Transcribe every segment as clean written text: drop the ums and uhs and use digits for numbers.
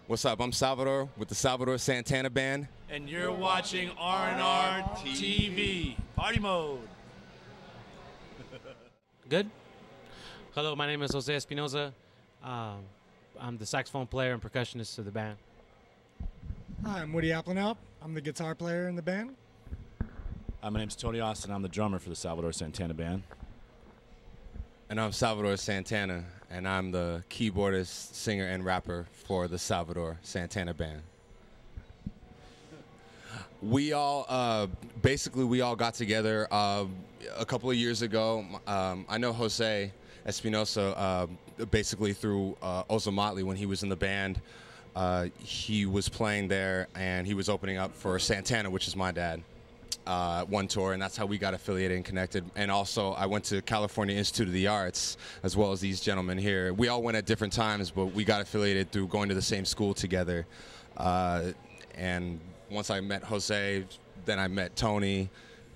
What's up? I'm Salvador with the Salvador Santana Band. And you're watching R&R TV. Party mode. Good. Hello, my name is Jose Espinoza. I'm the saxophone player and percussionist of the band. Hi, I'm Woody Applenaup. I'm the guitar player in the band. My name's Tony Austin. I'm the drummer for the Salvador Santana Band. And I'm Salvador Santana, and I'm the keyboardist, singer, and rapper for the Salvador Santana Band. We all, basically, we all got together a couple of years ago. I know Jose Espinosa basically through Oza Motley when he was in the band. He was playing there, and he was opening up for Santana, which is my dad. One tour, and that's how we got affiliated and connected. And also, I went to California Institute of the Arts, as well as these gentlemen here. We all went at different times, but we got affiliated through going to the same school together. And once I met Jose, then I met Tony,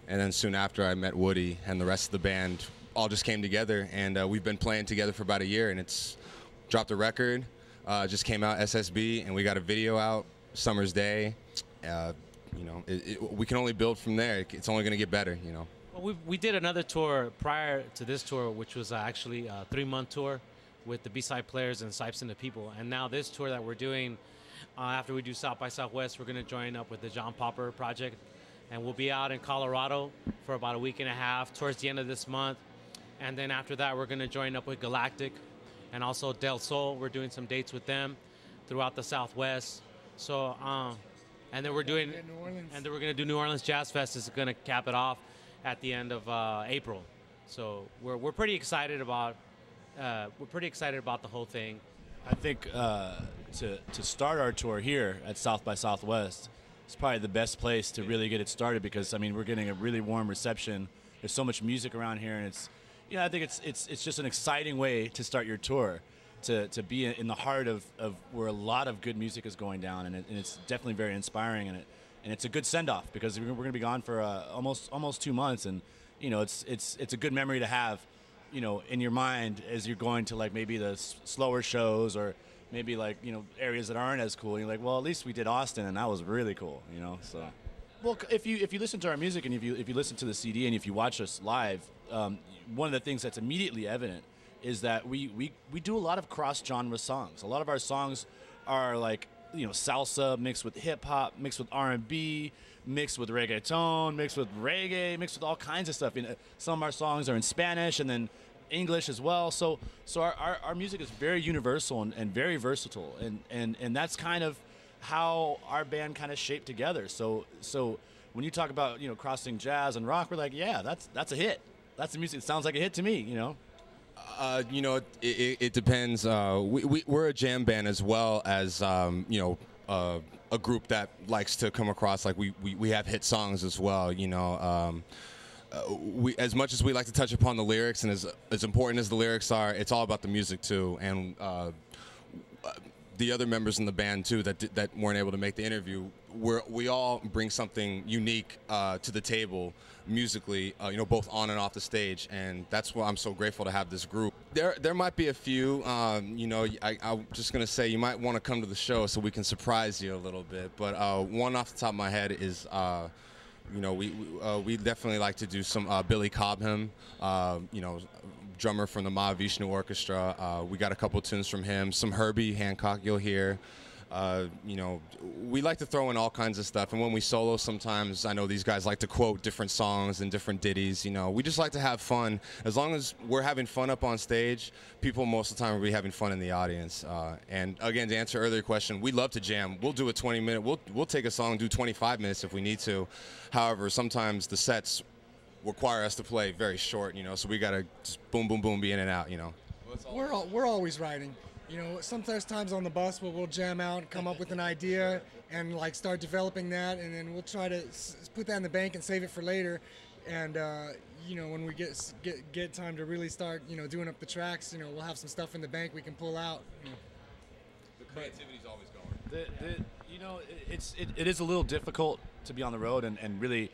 and then soon after I met Woody, and the rest of the band all just came together, and we've been playing together for about a year, and it's dropped a record, just came out, SSB, and we got a video out, Summer's Day. You know, we can only build from there. It's only going to get better, you know. Well, we did another tour prior to this tour, which was actually a 3-month tour with the B-side players and Sipes and the People. And now this tour that we're doing, after we do South by Southwest, we're going to join up with the John Popper Project. And we'll be out in Colorado for about a week and a half towards the end of this month. And then after that, we're going to join up with Galactic and also Del Sol. We're doing some dates with them throughout the Southwest. So, and then we're doing, and then we're going to do New Orleans Jazz Fest. Is going to cap it off at the end of April. So we're pretty excited about the whole thing. I think to start our tour here at South by Southwest, it's probably the best place to really get it started because I mean we're getting a really warm reception. There's so much music around here, and it's I think it's just an exciting way to start your tour. To be in the heart of where a lot of good music is going down, and it's definitely very inspiring, and it's a good send off because we're going to be gone for almost 2 months, and you know it's a good memory to have, you know, in your mind as you're going to like maybe the slower shows or maybe like you know areas that aren't as cool. And you're like, well, at least we did Austin, and that was really cool, you know. So, well, if you listen to our music and if you listen to the CD and if you watch us live, one of the things that's immediately evident is that we do a lot of cross-genre songs. A lot of our songs are like, you know, salsa mixed with hip-hop, mixed with R&B, mixed with reggaeton, mixed with reggae, mixed with all kinds of stuff. You know, some of our songs are in Spanish and then English as well. So our music is very universal and very versatile. And that's kind of how our band kind of shaped together. So when you talk about, you know, crossing jazz and rock, we're like, yeah, that's a hit. That's the music. It sounds like a hit to me, you know. You know, it depends. We're a jam band as well as, you know, a group that likes to come across like we have hit songs as well, you know. As much as we like to touch upon the lyrics and as important as the lyrics are, it's all about the music too. And the other members in the band too that weren't able to make the interview, we all bring something unique to the table musically, you know, both on and off the stage, and that's why I'm so grateful to have this group. There might be a few, you know, I'm just gonna say you might want to come to the show so we can surprise you a little bit. But one off the top of my head is, you know, we definitely like to do some Billy Cobham, you know, drummer from the Mahavishnu Orchestra. We got a couple tunes from him. Some Herbie Hancock you'll hear. You know, we like to throw in all kinds of stuff, and when we solo sometimes, I know these guys like to quote different songs and different ditties, you know. We just like to have fun. As long as we're having fun up on stage, people most of the time will be having fun in the audience. And again, to answer earlier question, we love to jam. We'll do a 20-minute, we'll take a song, do 25 minutes if we need to. However, sometimes the sets require us to play very short, you know, so we gotta just boom, boom, boom, be in and out, you know. We're always writing. You know, sometimes times on the bus we'll jam out, come up with an idea, and like start developing that, and then we'll try to put that in the bank and save it for later. And you know, when we get time to really start, you know, doing up the tracks, you know, we'll have some stuff in the bank we can pull out. You know. The creativity's always going. You know, it is a little difficult to be on the road and really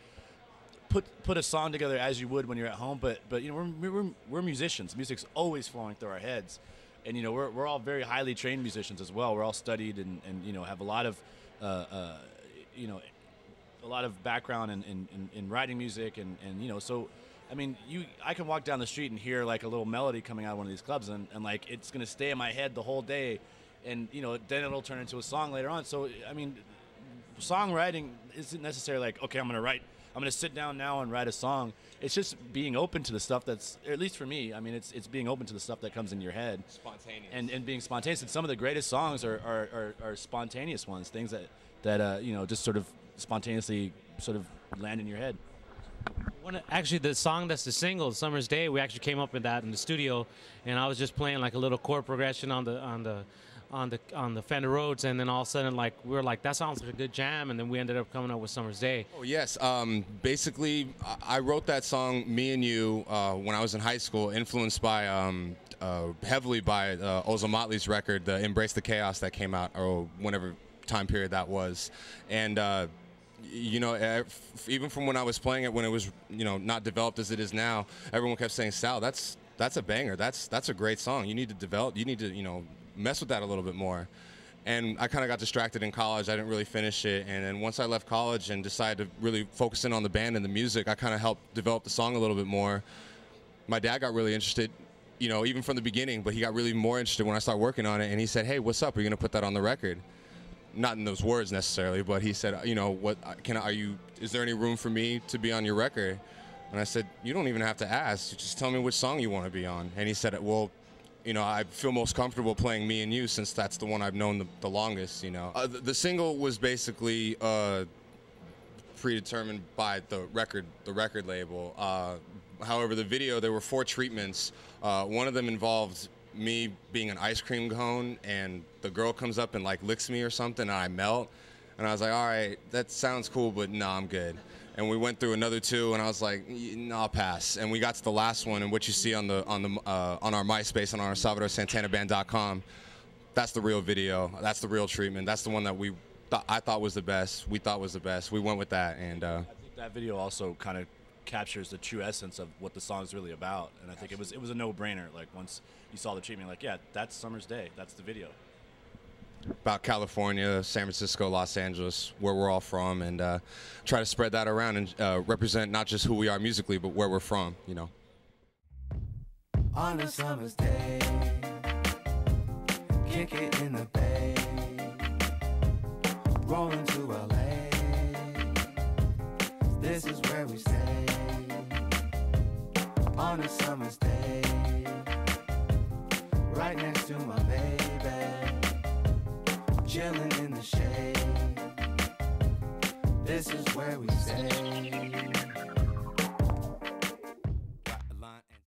put a song together as you would when you're at home. But you know, we're musicians. Music's always flowing through our heads. And we're all very highly trained musicians as well. We're all studied and have a lot of a lot of background in writing music and so I mean I can walk down the street and hear like a little melody coming out of one of these clubs and like it's gonna stay in my head the whole day, and then it'll turn into a song later on. So I mean, songwriting isn't necessarily like, okay, I'm gonna sit down now and write a song. It's just being open to the stuff that's, at least for me, I mean, it's being open to the stuff that comes in your head. Spontaneous. And being spontaneous. And some of the greatest songs are spontaneous ones, things that just sort of spontaneously sort of land in your head. Actually, the song that's the single, "Summer's Day," we actually came up with that in the studio, and I was just playing like a little chord progression on the Fender Rhodes, and then all of a sudden, like we were like, that sounds like a good jam, and then we ended up coming up with "Summer's Day." Oh yes, basically, I wrote that song, "Me and You," when I was in high school, influenced by heavily by Ozzy Motley's record, the "Embrace the Chaos," that came out, or whenever time period that was, and. Even from when I was playing it, when it was not developed as it is now, everyone kept saying, "Sal, that's a banger. That's a great song. You need to develop. You need to mess with that a little bit more." And I kind of got distracted in college. I didn't really finish it. And then once I left college and decided to really focus in on the band and the music, I kind of helped develop the song a little bit more. My dad got really interested, even from the beginning, but he got really more interested when I started working on it. And he said, "Hey, what's up? Are you going to put that on the record?" Not in those words necessarily, but he said, is there any room for me to be on your record? And I said, "You don't even have to ask. Just tell me which song you want to be on." And he said, "Well, I feel most comfortable playing 'Me and You' since that's the one I've known the longest, The single was basically predetermined by the record label. However, the video, there were 4 treatments. One of them involved me being an ice cream cone, and the girl comes up and like licks me or something, and I melt. And I was like, all right, that sounds cool, but no, I'm good. And we went through another 2, and I was like, no, I'll pass. And we got to the last one, and what you see on our MySpace and on our SalvadorSantanaBand.com, that's the real video. That's the real treatment. That's the one that I thought was the best. We thought was the best. We went with that, and I think that video also kind of captures the true essence of what the song's really about. And I think it was a no-brainer. Like once you saw the treatment, like, yeah, that's "Summer's Day." That's the video. About California, San Francisco, Los Angeles, where we're all from, and try to spread that around and represent not just who we are musically, but where we're from, On a summer's day, kick it in the bay, rolling to LA, this is where we stay. On a summer's day, right next to my baby, chilling in the shade, this is where we stay.